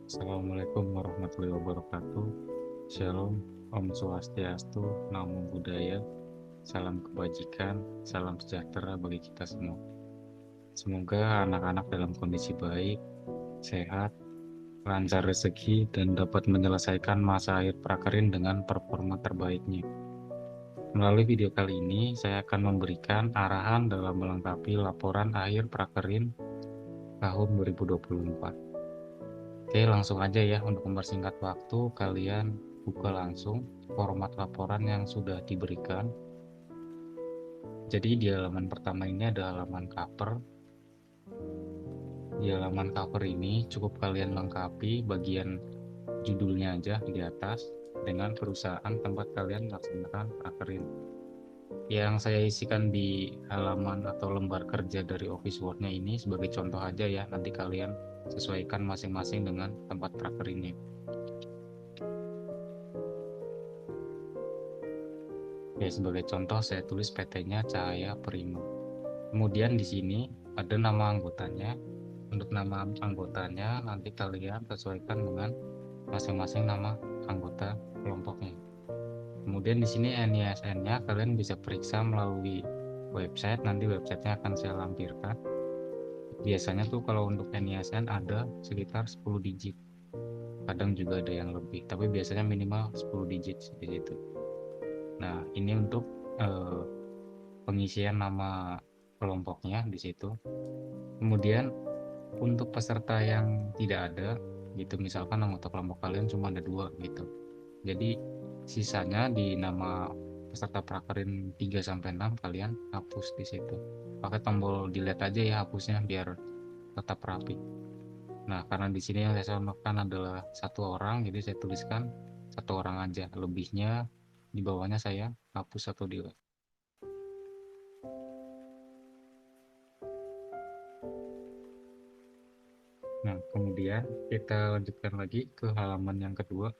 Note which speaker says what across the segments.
Speaker 1: Assalamualaikum warahmatullahi wabarakatuh. Shalom, Om Swastiastu, Namo Buddhaya, salam kebajikan, salam sejahtera bagi kita semua. Semoga anak-anak dalam kondisi baik, sehat, lancar rezeki, dan dapat menyelesaikan masa akhir prakerin dengan performa terbaiknya. Melalui video kali ini, saya akan memberikan arahan dalam melengkapi laporan akhir prakerin tahun 2024. Oke, langsung aja ya, untuk mempersingkat waktu, kalian buka langsung format laporan yang sudah diberikan. Jadi di halaman pertama ini ada halaman cover. Di halaman cover ini cukup kalian lengkapi bagian judulnya aja di atas dengan perusahaan tempat kalian melaksanakan prakerin. Yang saya isikan di halaman atau lembar kerja dari Office Word-nya ini sebagai contoh aja ya, nanti kalian sesuaikan masing-masing dengan tempat prakerinnya. Ya, sebagai contoh saya tulis PT-nya Cahaya Prima. Kemudian di sini ada nama anggotanya. Untuk nama anggotanya nanti kalian sesuaikan dengan masing-masing nama anggota kelompoknya. Kemudian di sini NISN-nya kalian bisa periksa melalui website. Nanti websitenya akan saya lampirkan. Biasanya tuh kalau untuk NISN ada sekitar 10 digit. Kadang juga ada yang lebih, tapi biasanya minimal 10 digit di situ. Nah, ini untuk pengisian nama kelompoknya di situ. Kemudian untuk peserta yang tidak ada gitu, misalkan anggota kelompok kalian cuma ada 2 gitu. Jadi sisanya di nama peserta prakerin 3 sampai 6 kalian hapus di situ. Pakai tombol delete aja ya hapusnya biar tetap rapi. Nah, karena di sini yang saya contohkan adalah 1 orang, jadi saya tuliskan 1 orang aja. Lebihnya di bawahnya saya hapus atau delete. Nah, kemudian kita lanjutkan lagi ke halaman yang kedua.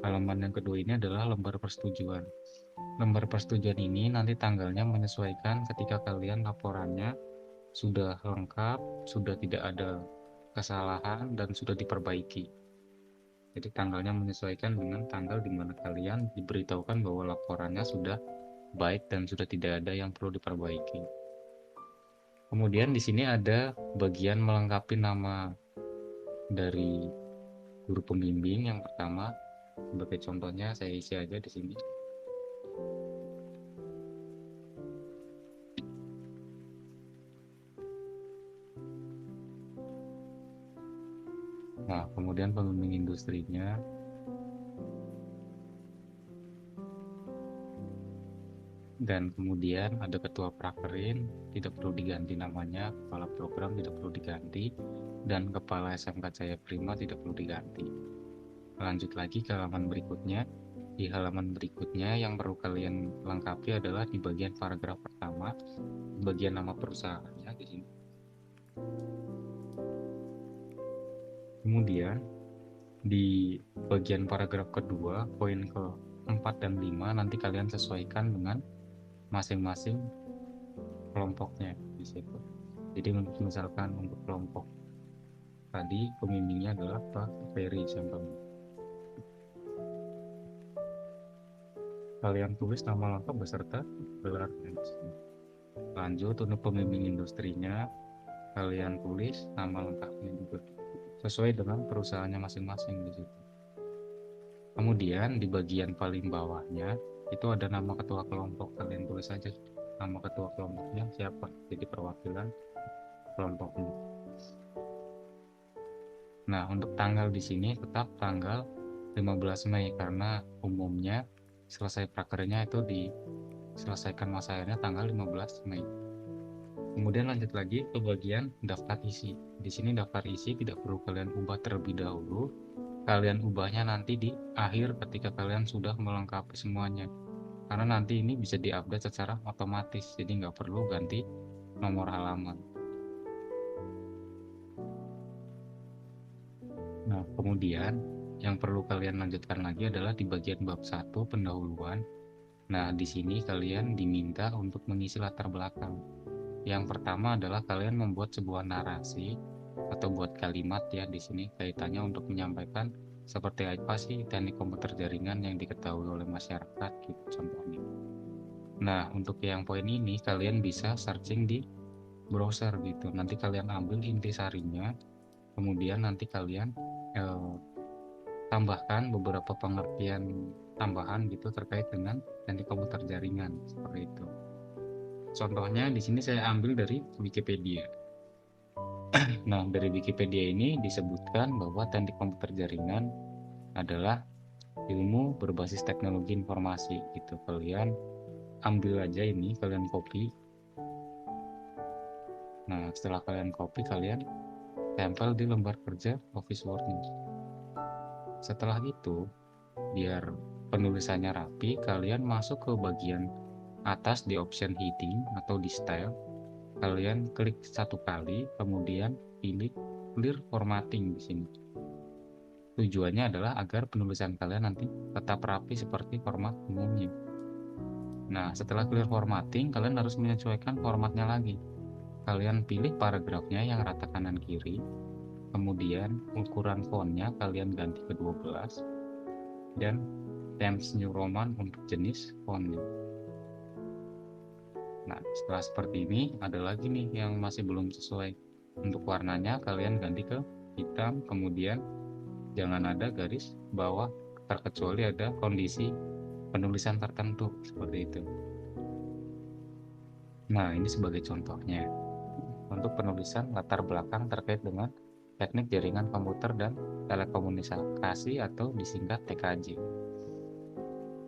Speaker 1: Halaman yang kedua ini adalah lembar persetujuan. Lembar persetujuan ini nanti tanggalnya menyesuaikan ketika kalian laporannya sudah lengkap, sudah tidak ada kesalahan, dan sudah diperbaiki. Jadi tanggalnya menyesuaikan dengan tanggal di mana kalian diberitahukan bahwa laporannya sudah baik dan sudah tidak ada yang perlu diperbaiki. Kemudian di sini ada bagian melengkapi nama dari guru pembimbing yang pertama. Sebagai contohnya saya isi aja di sini. Nah, kemudian pembimbing industrinya. Dan kemudian ada ketua prakerin, tidak perlu diganti namanya, kepala program tidak perlu diganti, dan kepala SMK Jaya Prima tidak perlu diganti. Lanjut lagi ke halaman berikutnya. Di halaman berikutnya yang perlu kalian lengkapi adalah di bagian paragraf pertama, bagian nama perusahaannya di sini. Kemudian di bagian paragraf kedua, poin ke-4 dan 5 nanti kalian sesuaikan dengan masing-masing kelompoknya di situ. Jadi misalkan untuk kelompok tadi pembimbingnya adalah Pak Ferry contohnya. Kalian tulis nama lengkap beserta gelar. Lanjut untuk pembimbing industrinya, kalian tulis nama lengkapnya juga sesuai dengan perusahaannya masing-masing di situ. Kemudian di bagian paling bawahnya itu ada nama ketua kelompok, kalian tulis saja nama ketua kelompoknya siapa, jadi perwakilan kelompoknya. Nah, untuk tanggal di sini tetap tanggal 15 Mei karena umumnya selesai prakernya itu diselesaikan masa akhirnya tanggal 15 Mei. Kemudian lanjut lagi ke bagian daftar isi. Di sini daftar isi tidak perlu kalian ubah terlebih dahulu. Kalian ubahnya nanti di akhir ketika kalian sudah melengkapi semuanya. Karena nanti ini bisa diupdate secara otomatis, jadi nggak perlu ganti nomor halaman. Nah, kemudian yang perlu kalian lanjutkan lagi adalah di bagian bab 1 pendahuluan. Nah, di sini kalian diminta untuk mengisi latar belakang. Yang pertama adalah kalian membuat sebuah narasi atau buat kalimat ya di sini kaitannya untuk menyampaikan seperti apa sih teknik komputer jaringan yang diketahui oleh masyarakat gitu contohnya. Nah, untuk yang poin ini kalian bisa searching di browser gitu. Nanti kalian ambil intisarinya, kemudian nanti kalian eh, tambahkan beberapa pengertian tambahan gitu terkait dengan teknik komputer jaringan seperti itu. Contohnya di sini saya ambil dari Wikipedia. Nah, dari Wikipedia ini disebutkan bahwa teknik komputer jaringan adalah ilmu berbasis teknologi informasi gitu. Kalian ambil aja ini, kalian copy. Nah, setelah kalian copy, kalian tempel di lembar kerja Office Word-nya. Setelah itu, biar penulisannya rapi, kalian masuk ke bagian atas di option heading atau di style. Kalian klik satu kali, kemudian pilih clear formatting di sini. Tujuannya adalah agar penulisan kalian nanti tetap rapi seperti format umumnya. Nah, setelah clear formatting, kalian harus menyesuaikan formatnya lagi. Kalian pilih paragrafnya yang rata kanan kiri, kemudian ukuran fontnya kalian ganti ke 12, dan Times New Roman untuk jenis fontnya. Nah, setelah seperti ini, ada lagi nih yang masih belum sesuai. Untuk warnanya, kalian ganti ke hitam, kemudian jangan ada garis bawah, terkecuali ada kondisi penulisan tertentu, seperti itu. Nah, ini sebagai contohnya. Untuk penulisan latar belakang terkait dengan teknik jaringan komputer dan telekomunikasi atau disingkat TKJ.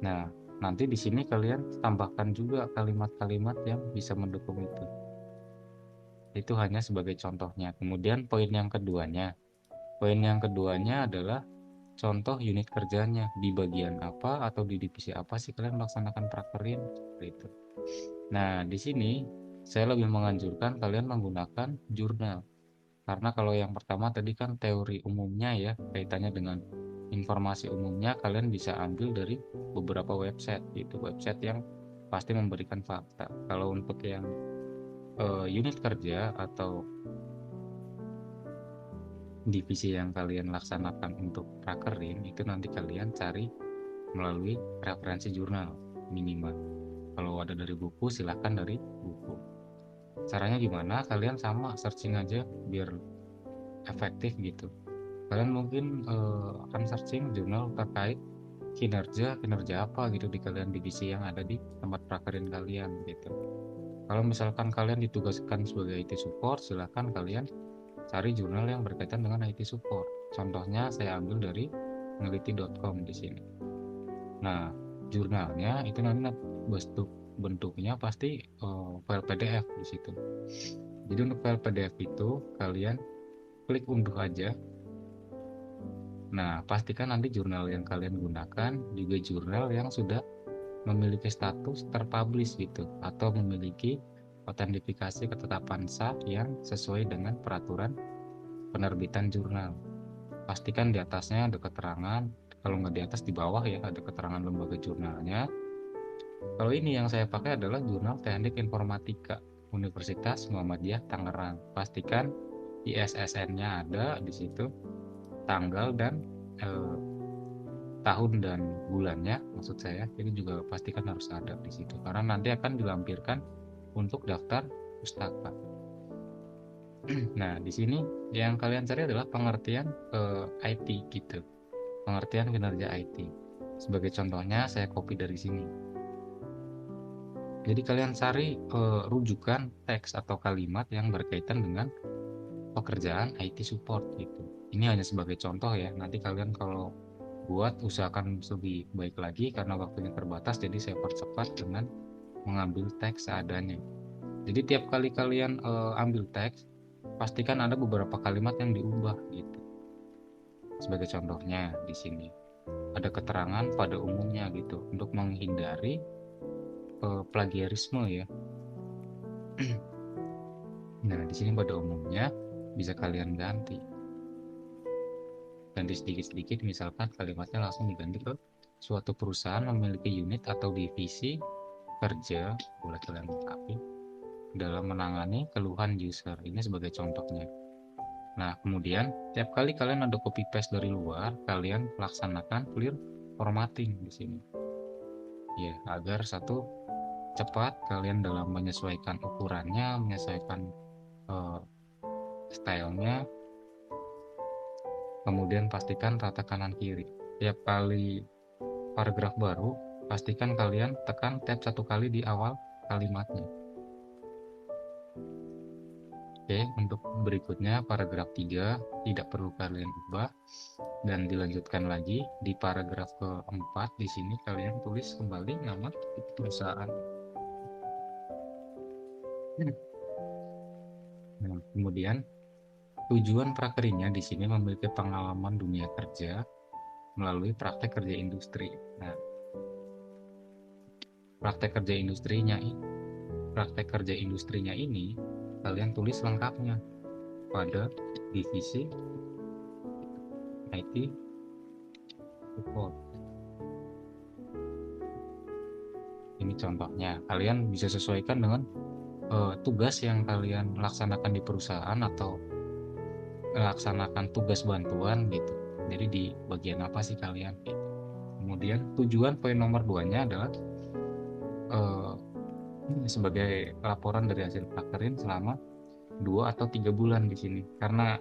Speaker 1: Nah, nanti di sini kalian tambahkan juga kalimat-kalimat yang bisa mendukung itu. Itu hanya sebagai contohnya. Kemudian poin yang keduanya. Poin yang keduanya adalah contoh unit kerjanya. Di bagian apa atau di divisi apa sih kalian melaksanakan prakerin seperti itu. Nah, di sini saya lebih menganjurkan kalian menggunakan jurnal. Karena kalau yang pertama tadi kan teori umumnya ya, kaitannya dengan informasi umumnya kalian bisa ambil dari beberapa website gitu, website yang pasti memberikan fakta. Kalau untuk yang unit kerja atau divisi yang kalian laksanakan untuk prakerin itu nanti kalian cari melalui referensi jurnal minimal. Kalau ada dari buku silahkan dari buku. Caranya gimana? Kalian sama searching aja biar efektif gitu. Kalian mungkin akan searching jurnal terkait kinerja apa gitu di kalian divisi yang ada di tempat prakerin kalian gitu. Kalau misalkan kalian ditugaskan sebagai IT support, silahkan kalian cari jurnal yang berkaitan dengan IT support. Contohnya saya ambil dari ngeliti.com di sini. Nah, jurnalnya itu nanti bentuknya pasti file PDF di situ. Jadi untuk file PDF itu kalian klik unduh aja. Nah, pastikan nanti jurnal yang kalian gunakan juga jurnal yang sudah memiliki status terpublish gitu atau memiliki autentifikasi ketetapan sah yang sesuai dengan peraturan penerbitan jurnal. Pastikan di atasnya ada keterangan, kalau nggak di atas di bawah ya ada keterangan lembaga jurnalnya. Kalau ini yang saya pakai adalah Jurnal Teknik Informatika Universitas Muhammadiyah Tangerang. Pastikan ISSN-nya ada di situ, tanggal dan tahun dan bulannya maksud saya ini juga pastikan harus ada di situ karena nanti akan dilampirkan untuk daftar pustaka. Nah, di sini yang kalian cari adalah pengertian IT gitu. Pengertian kinerja IT. Sebagai contohnya saya copy dari sini. Jadi kalian cari rujukan teks atau kalimat yang berkaitan dengan pekerjaan IT support gitu. Ini hanya sebagai contoh ya. Nanti kalian kalau buat usahakan lebih baik lagi karena waktunya terbatas, jadi saya percepat dengan mengambil teks seadanya. Jadi tiap kali kalian ambil teks, pastikan ada beberapa kalimat yang diubah gitu. Sebagai contohnya di sini ada keterangan pada umumnya gitu untuk menghindari plagiarisme ya. Nah, di sini pada umumnya bisa kalian ganti sedikit-sedikit, misalkan kalimatnya langsung diganti ke suatu perusahaan memiliki unit atau divisi kerja, boleh kalian lengkapi dalam menangani keluhan user. Ini sebagai contohnya. Nah, kemudian tiap kali kalian ada copy paste dari luar, kalian laksanakan clear formatting di sini. Ya, agar satu cepat kalian dalam menyesuaikan ukurannya, menyesuaikan eh, stylenya, kemudian pastikan rata kanan kiri. Tiap kali paragraf baru, pastikan kalian tekan tab satu kali di awal kalimatnya. Oke, untuk berikutnya paragraf 3 tidak perlu kalian ubah dan dilanjutkan lagi di paragraf keempat. Di sini kalian tulis kembali nama perusahaan. Nah, kemudian tujuan prakerja di sini memiliki pengalaman dunia kerja melalui praktek kerja industri. Nah, praktek kerja industrinya ini kalian tulis lengkapnya pada divisi IT support. Ini contohnya. Kalian bisa sesuaikan dengan tugas yang kalian laksanakan di perusahaan atau laksanakan tugas bantuan gitu. Jadi di bagian apa sih kalian? Gitu. Kemudian tujuan poin nomor 2-nya adalah sebagai laporan dari hasil prakerin selama 2 atau 3 bulan di sini. Karena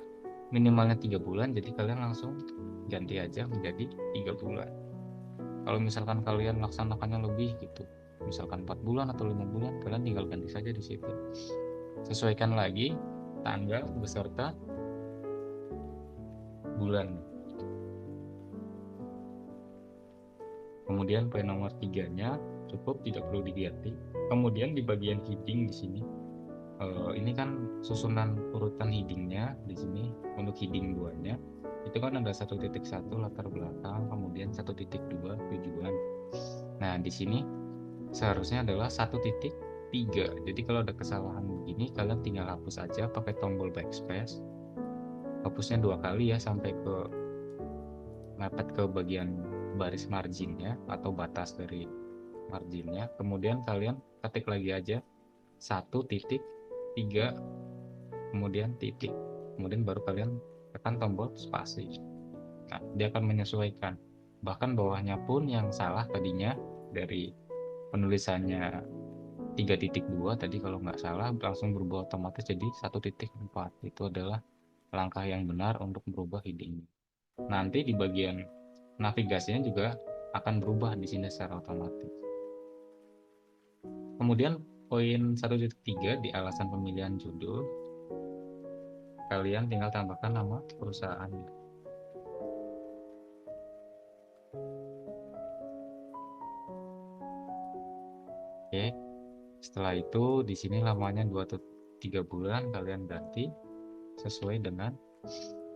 Speaker 1: minimalnya 3 bulan, jadi kalian langsung ganti aja menjadi 3 bulan. Kalau misalkan kalian laksanakannya lebih gitu, misalkan 4 bulan atau 5 bulan, kalian tinggal ganti saja di situ. Sesuaikan lagi tanggal beserta bulan. Kemudian poin nomor 3-nya cukup, tidak perlu diganti. Kemudian di bagian heading di sini, ini kan susunan urutan headingnya di sini. Untuk heading 2-nya itu kan ada 1.1 latar belakang, kemudian 1.2 tujuan. Nah, di sini seharusnya adalah 1.3. Jadi kalau ada kesalahan begini, kalian tinggal hapus aja pakai tombol backspace. Hapusnya 2 kali ya, sampai ke mepet ke bagian baris marginnya atau batas dari marginnya. Kemudian kalian ketik lagi aja 1.3, kemudian titik, kemudian baru kalian tekan tombol spasi. Nah, dia akan menyesuaikan. Bahkan bawahnya pun yang salah tadinya dari penulisannya 3.2 tadi, kalau nggak salah langsung berubah otomatis jadi 1.4. Itu adalah langkah yang benar untuk merubah heading. Nanti di bagian navigasinya juga akan berubah di sini secara otomatis. Kemudian poin 1.3 di alasan pemilihan judul, kalian tinggal tambahkan nama perusahaannya. Oke, setelah itu di sini lamanya 2 atau 3 bulan, kalian ganti sesuai dengan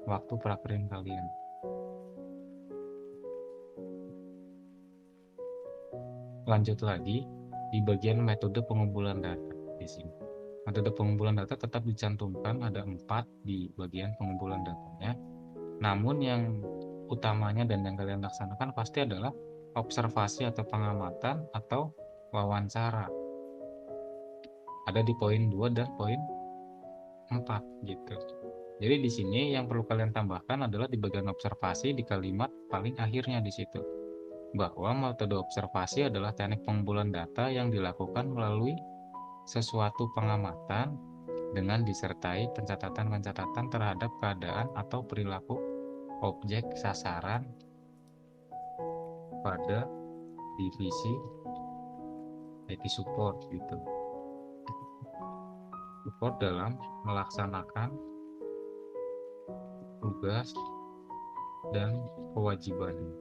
Speaker 1: waktu prakerin kalian. Lanjut lagi di bagian metode pengumpulan data di sini. Metode pengumpulan data tetap dicantumkan, ada 4 di bagian pengumpulan datanya. Namun yang utamanya dan yang kalian laksanakan pasti adalah observasi atau pengamatan atau wawancara. Ada di poin 2 dan poin 4 gitu. Jadi di sini yang perlu kalian tambahkan adalah di bagian observasi di kalimat paling akhirnya di situ, bahwa metode observasi adalah teknik pengumpulan data yang dilakukan melalui sesuatu pengamatan dengan disertai pencatatan-pencatatan terhadap keadaan atau perilaku objek sasaran pada divisi IT support gitu. Support dalam melaksanakan tugas dan kewajibannya.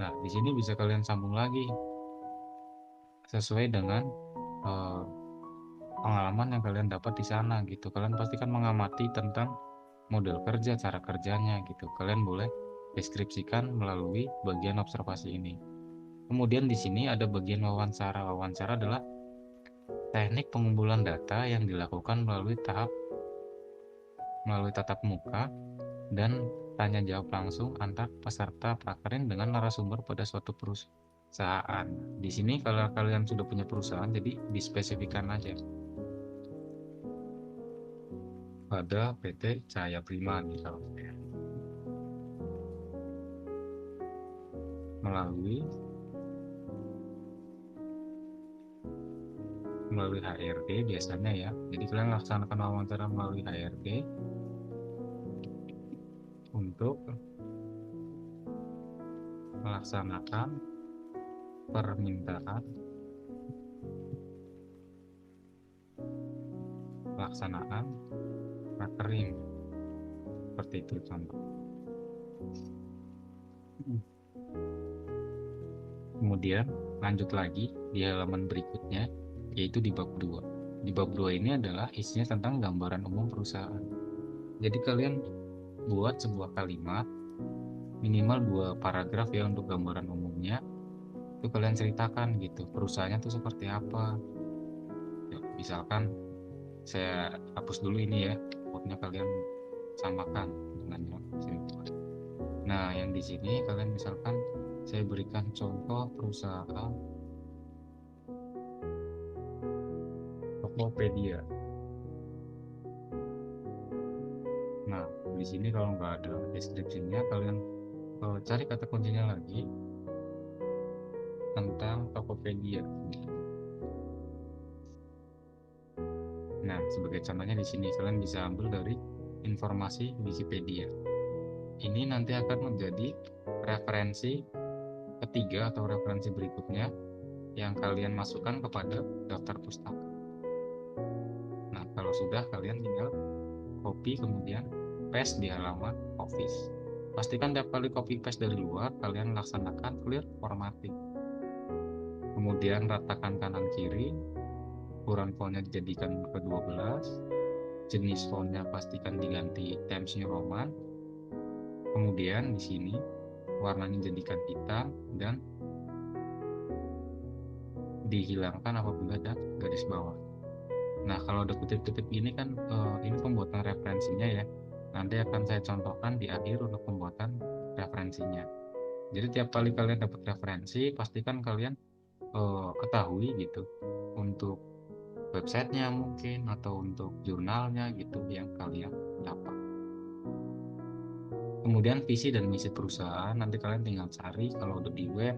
Speaker 1: Nah, di sini bisa kalian sambung lagi sesuai dengan pengalaman yang kalian dapat di sana gitu. Kalian pasti kan mengamati tentang model kerja, cara kerjanya gitu. Kalian boleh deskripsikan melalui bagian observasi ini. Kemudian di sini ada bagian wawancara. Wawancara adalah teknik pengumpulan data yang dilakukan melalui tatap muka dan tanya jawab langsung antar peserta prakerin dengan narasumber pada suatu perusahaan. Di sini kalau kalian sudah punya perusahaan, jadi dispesifikan aja. pada PT Cahaya Prima misalnya, melalui HRD biasanya ya. Jadi kalian laksanakan wawancara melalui HRD untuk melaksanakan permintaan pelaksanaan rakering, seperti itu contoh. Kemudian lanjut lagi di halaman berikutnya, yaitu di bab 2. Di bab 2 ini adalah isinya tentang gambaran umum perusahaan. Jadi kalian buat sebuah kalimat minimal 2 paragraf ya untuk gambaran umumnya. Itu kalian ceritakan gitu, perusahaannya tuh seperti apa. Ya, misalkan saya hapus dulu ini ya, pokoknya kalian samakan dengan yang saya buat. Nah, yang di sini kalian misalkan saya berikan contoh perusahaan Tokopedia. Nah, di sini kalau nggak ada deskripsinya, kalian cari kata kuncinya lagi tentang Tokopedia. Nah, sebagai contohnya di sini kalian bisa ambil dari informasi Wikipedia. Ini nanti akan menjadi referensi ketiga atau referensi berikutnya yang kalian masukkan kepada daftar pustaka. Nah, kalau sudah kalian tinggal copy kemudian paste di halaman Office. Pastikan tiap kali copy paste dari luar kalian laksanakan clear formatting. Kemudian ratakan kanan kiri, ukuran fontnya dijadikan ke-12, jenis fontnya pastikan diganti Times New Roman. Kemudian di sini warnanya jadikan hitam dan dihilangkan apabila ada garis bawah. Nah, kalau ada kutip-kutip ini kan ini pembuatan referensinya ya. Nanti akan saya contohkan di akhir untuk pembuatan referensinya. Jadi tiap kali kalian dapat referensi, pastikan kalian ketahui gitu untuk websitenya mungkin atau untuk jurnalnya gitu yang kalian dapat. Kemudian visi dan misi perusahaan nanti kalian tinggal cari, kalau udah di web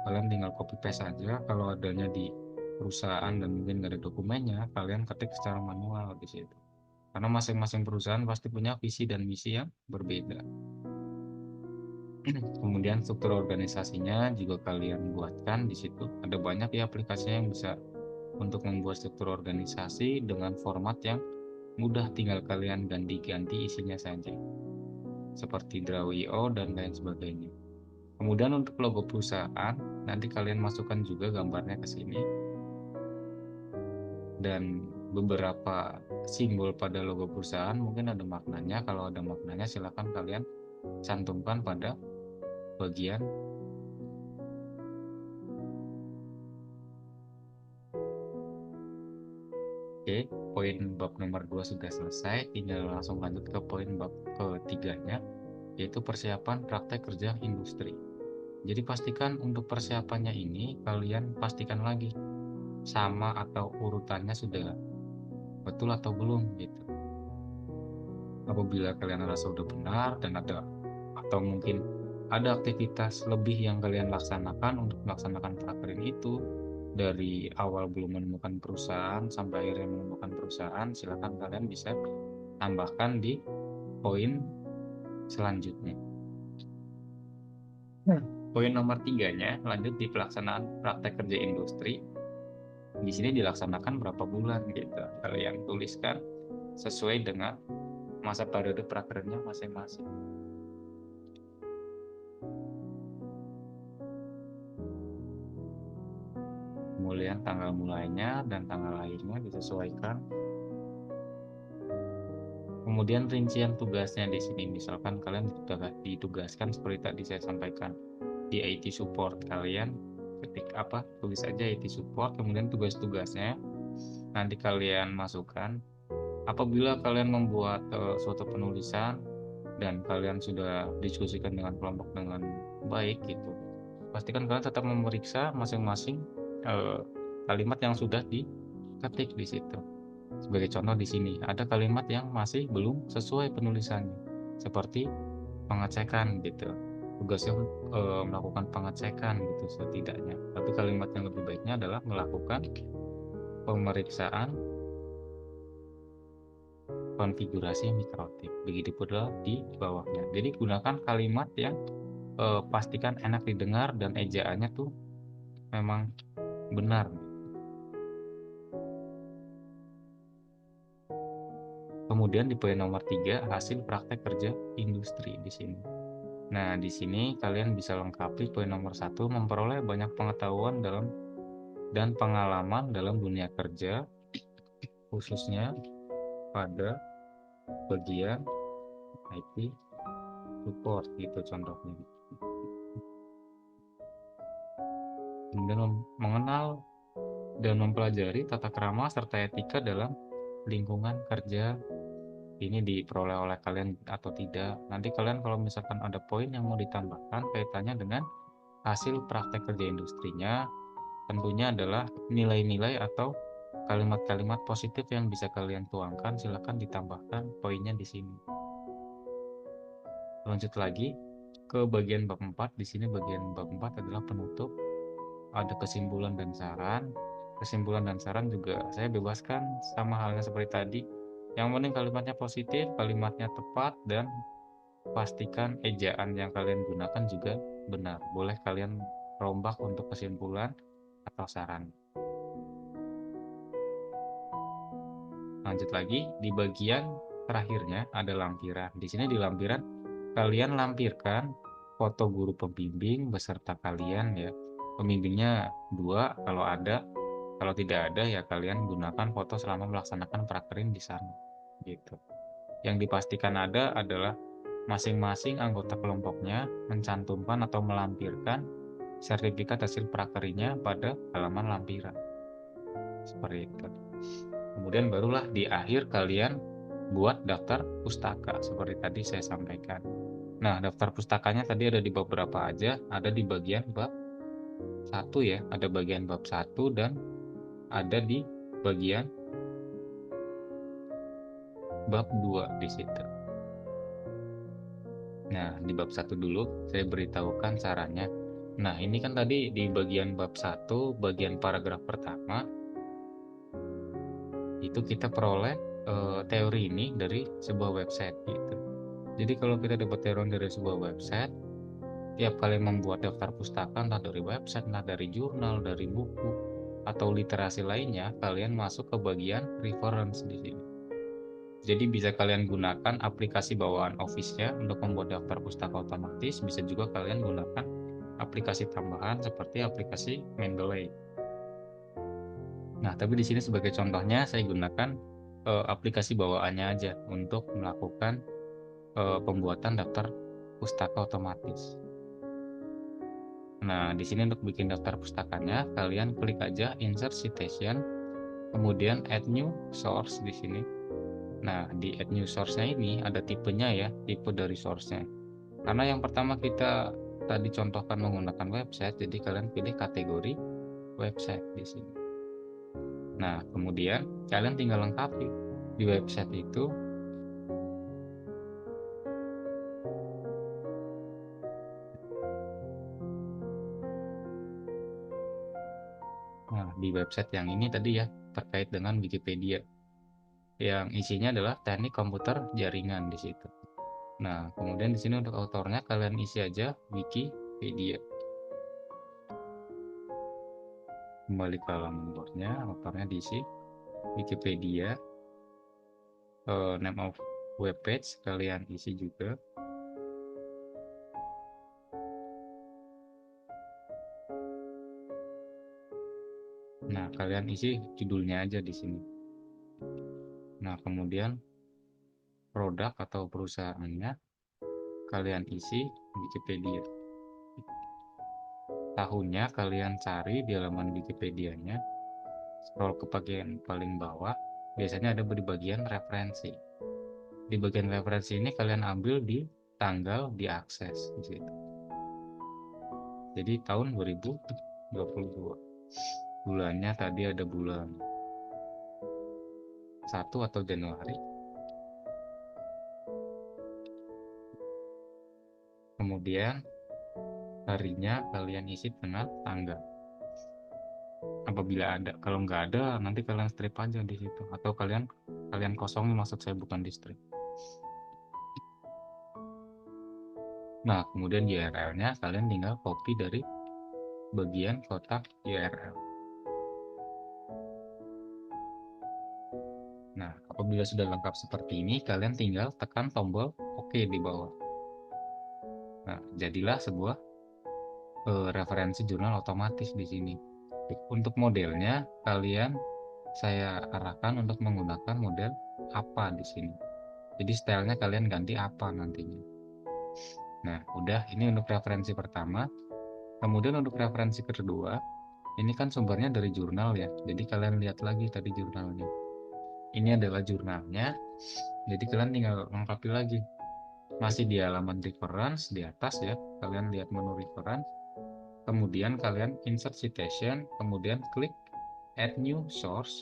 Speaker 1: kalian tinggal copy paste saja, kalau adanya di perusahaan dan mungkin nggak ada dokumennya kalian ketik secara manual di situ, karena masing-masing perusahaan pasti punya visi dan misi yang berbeda. Kemudian struktur organisasinya juga kalian buatkan di situ, ada banyak ya aplikasinya yang bisa untuk membuat struktur organisasi dengan format yang mudah, tinggal kalian ganti-ganti isinya saja seperti Draw.io dan lain sebagainya. Kemudian untuk logo perusahaan nanti kalian masukkan juga gambarnya ke sini, dan beberapa simbol pada logo perusahaan mungkin ada maknanya. Kalau ada maknanya silakan kalian cantumkan pada bagian Oke, poin bab nomor 2 sudah selesai, tinggal langsung lanjut ke poin bab ketiganya, yaitu persiapan praktek kerja industri. Jadi pastikan untuk persiapannya ini kalian pastikan lagi sama atau urutannya sudah betul atau belum gitu. Apabila kalian rasa sudah benar dan ada atau mungkin ada aktivitas lebih yang kalian laksanakan untuk melaksanakan prakerin itu, dari awal belum menemukan perusahaan sampai akhirnya menemukan perusahaan, silakan kalian bisa tambahkan di poin selanjutnya. Poin nomor 3-nya lanjut di pelaksanaan praktek kerja industri. Di sini dilaksanakan berapa bulan gitu. Kalian tuliskan sesuai dengan masa periode prakerennya masing-masing. Kemudian tanggal mulainya dan tanggal akhirnya disesuaikan. Kemudian rincian tugasnya di sini, misalkan kalian sudah ditugaskan seperti tadi saya sampaikan di IT support, kalian ketik apa, tulis aja IT support, kemudian tugas-tugasnya nanti kalian masukkan. Apabila kalian membuat suatu penulisan dan kalian sudah diskusikan dengan kelompok dengan baik gitu, pastikan kalian tetap memeriksa masing-masing kalimat yang sudah diketik di situ. Sebagai contoh di sini, ada kalimat yang masih belum sesuai penulisannya, seperti pengecekan gitu. Tugasnya melakukan pengecekan gitu setidaknya. Tapi kalimat yang lebih baiknya adalah melakukan pemeriksaan konfigurasi mikrotip. Begitu pula di bawahnya. Jadi gunakan kalimat yang pastikan enak didengar dan ejaannya tuh memang benar. Kemudian di poin nomor 3, hasil praktek kerja industri di sini. Nah, di sini kalian bisa lengkapi poin nomor 1, memperoleh banyak pengetahuan dalam dan pengalaman dalam dunia kerja, khususnya pada bagian IT support gitu contohnya. Kemudian mengenal dan mempelajari tata krama serta etika dalam lingkungan kerja. Ini diperoleh oleh kalian atau tidak. Nanti kalian kalau misalkan ada poin yang mau ditambahkan kaitannya dengan hasil praktek kerja industrinya, tentunya adalah nilai-nilai atau kalimat-kalimat positif yang bisa kalian tuangkan, silakan ditambahkan poinnya di sini. Lanjut lagi ke bagian bab 4. Di sini bagian bab 4 adalah penutup. Ada kesimpulan dan saran. Kesimpulan dan saran juga saya bebaskan sama halnya seperti tadi. Yang penting kalimatnya positif, kalimatnya tepat, dan pastikan ejaan yang kalian gunakan juga benar. Boleh kalian rombak untuk kesimpulan atau saran. Lanjut lagi di bagian terakhirnya ada lampiran. Di sini di lampiran kalian lampirkan foto guru pembimbing beserta kalian ya. Pembimbingnya 2 kalau ada, kalau tidak ada ya kalian gunakan foto selama melaksanakan prakerin di sana. Gitu. Yang dipastikan ada adalah masing-masing anggota kelompoknya mencantumkan atau melampirkan sertifikat hasil prakerinya pada halaman lampiran. Seperti itu. Kemudian barulah di akhir kalian buat daftar pustaka seperti tadi saya sampaikan. Nah, daftar pustakanya tadi ada di bab berapa aja? Ada di bagian bab 1 ya, ada bagian bab 1 dan ada di bagian bab 2 di situ. Nah, di bab 1 dulu saya beritahukan caranya. Nah, ini kan tadi di bagian bab 1, bagian paragraf pertama, itu kita peroleh teori ini dari sebuah website gitu. Jadi kalau kita dapat teori dari sebuah website, tiap kali membuat daftar pustaka entah dari website, entah dari jurnal, dari buku, atau literasi lainnya, kalian masuk ke bagian reference di sini. Jadi bisa kalian gunakan aplikasi bawaan Office-nya untuk membuat daftar pustaka otomatis, bisa juga kalian gunakan aplikasi tambahan seperti aplikasi Mendeley. Nah, tapi di sini sebagai contohnya saya gunakan aplikasi bawaannya aja untuk melakukan pembuatan daftar pustaka otomatis. Nah, di sini untuk bikin daftar pustakanya, kalian klik aja Insert Citation, kemudian Add New Source di sini. Nah, di Add New Source-nya ini ada tipenya ya, tipe dari source-nya. Karena yang pertama kita tadi contohkan menggunakan website, jadi kalian pilih kategori website di sini. Nah, kemudian kalian tinggal lengkapi di website itu. Nah, di website yang ini tadi ya, terkait dengan Wikipedia. Yang isinya adalah teknik komputer jaringan di situ. Nah, kemudian di sini untuk autornya kalian isi aja Wikipedia. Kembali ke halaman wordnya, autornya diisi Wikipedia. Name of web page kalian isi juga. Nah, kalian isi judulnya aja di sini. Nah, kemudian produk atau perusahaannya kalian isi Wikipedia. Tahunnya kalian cari di halaman Wikipedia-nya, scroll ke bagian paling bawah, biasanya ada di bagian referensi. Di bagian referensi ini kalian ambil di tanggal diakses di situ. Jadi tahun 2022. Bulannya tadi ada bulan 1 atau Januari. Kemudian harinya kalian isi dengan tanggal. Apabila ada, kalau nggak ada nanti kalian strip aja di situ, atau kalian kosongin, maksud saya bukan di strip. Nah, kemudian URL-nya kalian tinggal copy dari bagian kotak URL. Nah, apabila sudah lengkap seperti ini, kalian tinggal tekan tombol OK di bawah. Nah, jadilah sebuah referensi jurnal otomatis di sini. Untuk modelnya, saya arahkan untuk menggunakan model apa di sini. Jadi stylenya kalian ganti apa nantinya. Nah, udah, ini untuk referensi pertama. Kemudian untuk referensi kedua, ini kan sumbernya dari jurnal ya. Jadi kalian lihat lagi tadi jurnalnya. Ini adalah jurnalnya. Jadi kalian tinggal lengkapi lagi. Masih di halaman reference di atas ya. Kalian lihat menu reference. Kemudian kalian insert citation, kemudian klik add new source.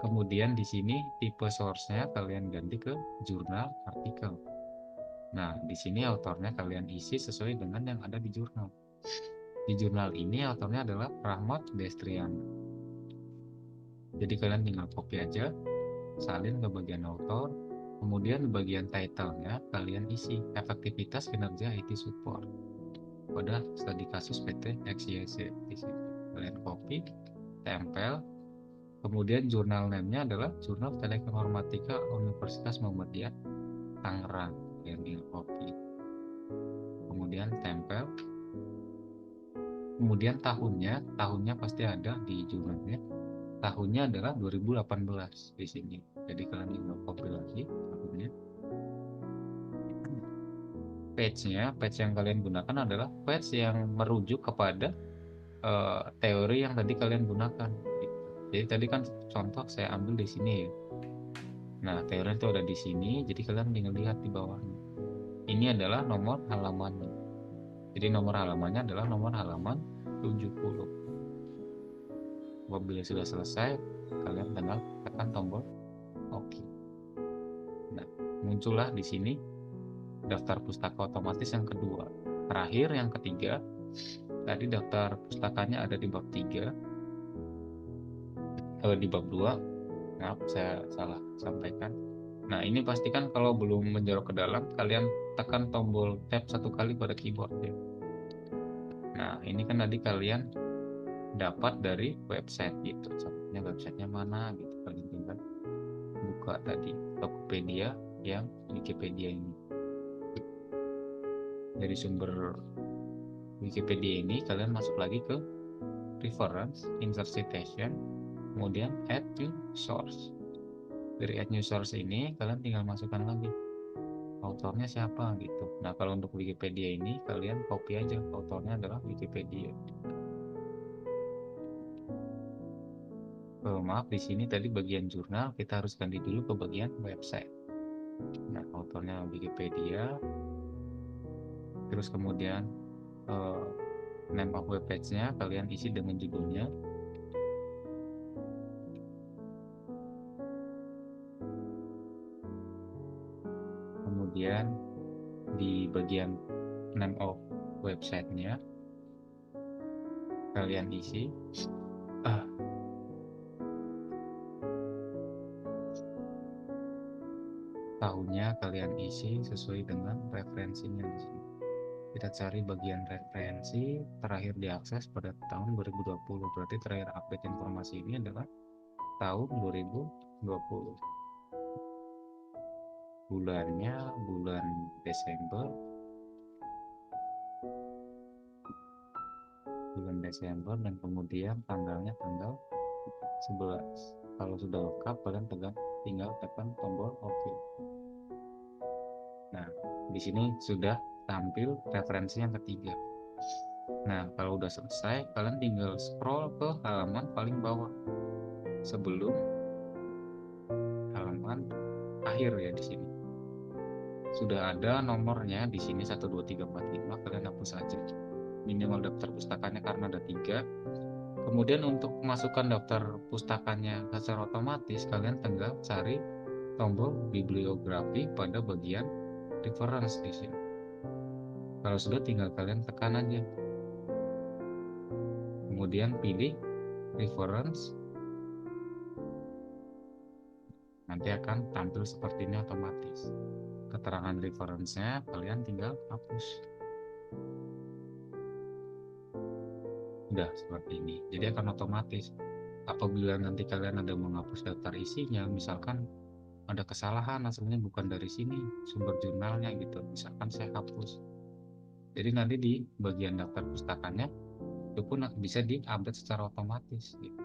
Speaker 1: Kemudian di sini tipe source-nya kalian ganti ke jurnal artikel. Nah, di sini autornya kalian isi sesuai dengan yang ada di jurnal. Di jurnal ini autornya adalah Rahmat Destrian. Jadi kalian tinggal copy aja, salin ke bagian author, kemudian di bagian title-nya kalian isi efektivitas kinerja IT support pada studi kasus PT XYZ. Di sini kalian copy, tempel, kemudian jurnal name-nya adalah Jurnal Teleinformatika Universitas Muhammadiyah Tangerang. Kalian tinggal copy, kemudian tempel, kemudian tahunnya pasti ada di jurnalnya. Tahunnya adalah 2018 di sini. Jadi kalian tinggal copy lagi tahunnya. Page yang kalian gunakan adalah page yang merujuk kepada teori yang tadi kalian gunakan. Jadi tadi kan contoh saya ambil di sini ya. Nah, teori itu ada di sini, jadi kalian tinggal lihat di bawahnya. Ini adalah nomor halamannya. Jadi nomor halamannya adalah nomor halaman 70. Apabila sudah selesai, kalian tinggal tekan tombol OK. Nah, muncullah di sini daftar pustaka otomatis yang kedua. Terakhir yang ketiga, tadi daftar pustakanya ada di bab 3. Di bab 2. Maaf, saya salah sampaikan. Nah, ini pastikan kalau belum menjorok ke dalam, kalian tekan tombol tab 1 kali pada keyboard ya. Nah, ini kan tadi kalian dapat dari website gitu. Contohnya websitenya mana gitu. Kalian tinggal buka tadi Tokopedia yang Wikipedia ini. Dari sumber Wikipedia ini kalian masuk lagi ke reference, insert citation, kemudian add new source. Dari add new source ini kalian tinggal masukkan lagi autornya siapa gitu. Nah, kalau untuk Wikipedia ini kalian copy aja, autornya adalah Wikipedia. Maaf, di sini tadi bagian jurnal, kita harus ganti dulu ke bagian website. Nah, autornya Wikipedia, terus kemudian name of web page-nya kalian isi dengan judulnya. Kemudian di bagian name of website-nya kalian isi tahunnya, kalian isi sesuai dengan referensinya di sini. Kita cari bagian referensi terakhir diakses pada tahun 2020. Berarti terakhir update informasi ini adalah tahun 2020. Bulannya bulan Desember. Dan kemudian tanggalnya tanggal 11. Kalau sudah lengkap, kalian tinggal tekan tombol OK. Nah, di sini sudah tampil referensi yang ketiga. Nah, kalau udah selesai, kalian tinggal scroll ke halaman paling bawah sebelum halaman akhir ya. Di sini sudah ada nomornya di sini 1 2 3 4 5. Kalian hapus saja. Minimal daftar pustakanya karena ada 3. Kemudian untuk masukkan daftar pustakanya secara otomatis, kalian tinggal cari tombol bibliografi pada bagian reference di sini. Kalau sudah, tinggal kalian tekan aja. Kemudian pilih reference. Nanti akan tampil seperti ini otomatis. Keterangan reference-nya kalian tinggal hapus. Udah seperti ini. Jadi akan otomatis. Apabila nanti kalian ada menghapus daftar isinya, misalkan ada kesalahan hasilnya bukan dari sini sumber jurnalnya gitu, misalkan saya hapus. Jadi nanti di bagian daftar pustakanya itu pun bisa diupdate secara otomatis gitu.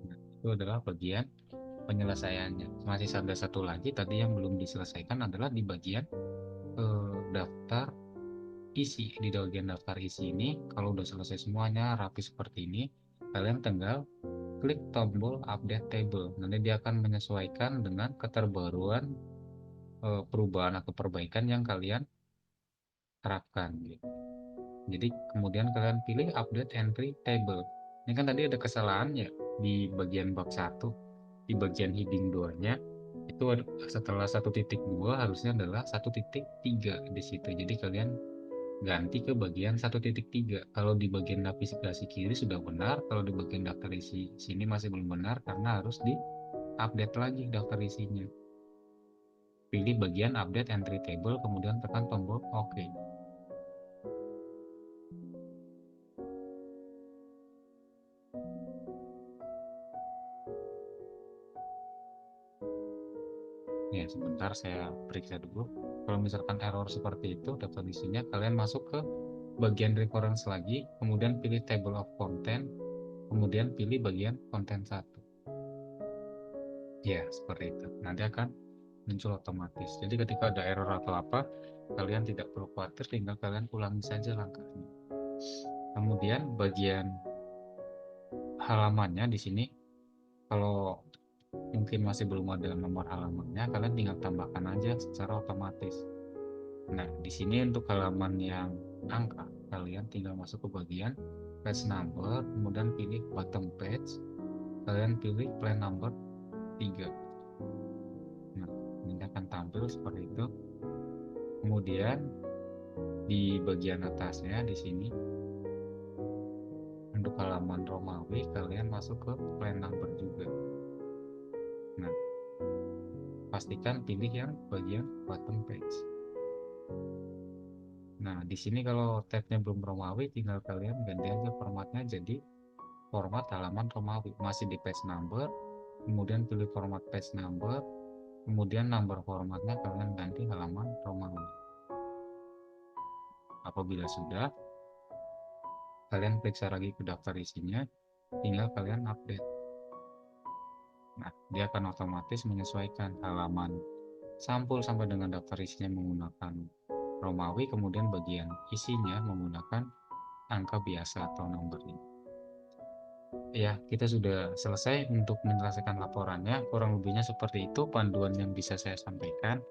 Speaker 1: Nah, itu adalah bagian penyelesaiannya. Masih ada satu lagi tadi yang belum diselesaikan adalah di bagian daftar isi. Di bagian daftar isi ini kalau udah selesai semuanya rapi seperti ini, kalian tinggal klik tombol update table. Nanti dia akan menyesuaikan dengan keterbaruan perubahan atau perbaikan yang kalian terapkan gitu. Jadi kemudian kalian pilih update entry table. Ini kan tadi ada kesalahan ya di bagian bab 1, di bagian heading 2-nya itu setelah 1.2 harusnya adalah 1.3 di situ. Jadi kalian ganti ke bagian 1.3. Kalau di bagian navigasi kiri sudah benar, kalau di bagian daftar isi sini masih belum benar karena harus di update lagi daftar isinya. Pilih bagian update entry table, kemudian tekan tombol OK. Ya, sebentar saya periksa dulu. Kalau misalkan error seperti itu, daftar isinya, kalian masuk ke bagian reference lagi, kemudian pilih table of content, kemudian pilih bagian konten 1. Ya, seperti itu. Nanti akan muncul otomatis. Jadi ketika ada error atau apa, kalian tidak perlu khawatir, tinggal kalian ulangi saja langkahnya. Kemudian bagian halamannya di sini, kalau mungkin masih belum ada nomor halamannya, kalian tinggal tambahkan aja secara otomatis. Nah, di sini untuk halaman yang angka, kalian tinggal masuk ke bagian page number, kemudian pilih bottom page, kalian pilih plan number 3. Nah, ini akan tampil seperti itu. Kemudian di bagian atasnya di sini untuk halaman Romawi kalian masuk ke plan number juga. Nah, pastikan pilih yang bagian bottom page. Nah, di sini kalau tabnya belum Romawi, tinggal kalian ganti aja formatnya jadi format halaman Romawi. Masih di page number, kemudian pilih format page number, kemudian number formatnya kalian ganti halaman Romawi. Apabila sudah, kalian periksa lagi ke daftar isinya, tinggal kalian update. Nah, dia akan otomatis menyesuaikan halaman sampul sampai dengan daftar isinya menggunakan Romawi, kemudian bagian isinya menggunakan angka biasa atau nomor ini. Ya, kita sudah selesai untuk menyelesaikan laporannya. Kurang lebihnya seperti itu panduan yang bisa saya sampaikan.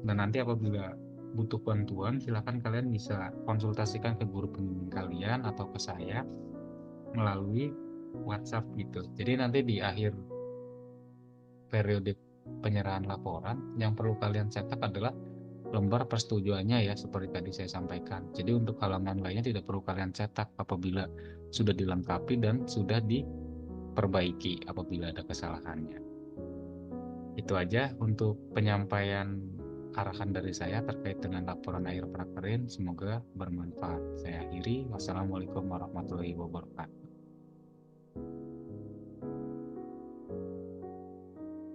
Speaker 1: Dan nanti apabila butuh bantuan, silakan kalian bisa konsultasikan ke guru pembimbing kalian atau ke saya melalui WhatsApp gitu. Jadi nanti di akhir periode penyerahan laporan yang perlu kalian cetak adalah lembar persetujuannya ya, seperti tadi saya sampaikan. Jadi untuk halaman lainnya tidak perlu kalian cetak apabila sudah dilengkapi dan sudah diperbaiki apabila ada kesalahannya. Itu aja untuk penyampaian arahan dari saya terkait dengan laporan akhir prakerin. Semoga bermanfaat. Saya akhiri. Wassalamualaikum warahmatullahi wabarakatuh.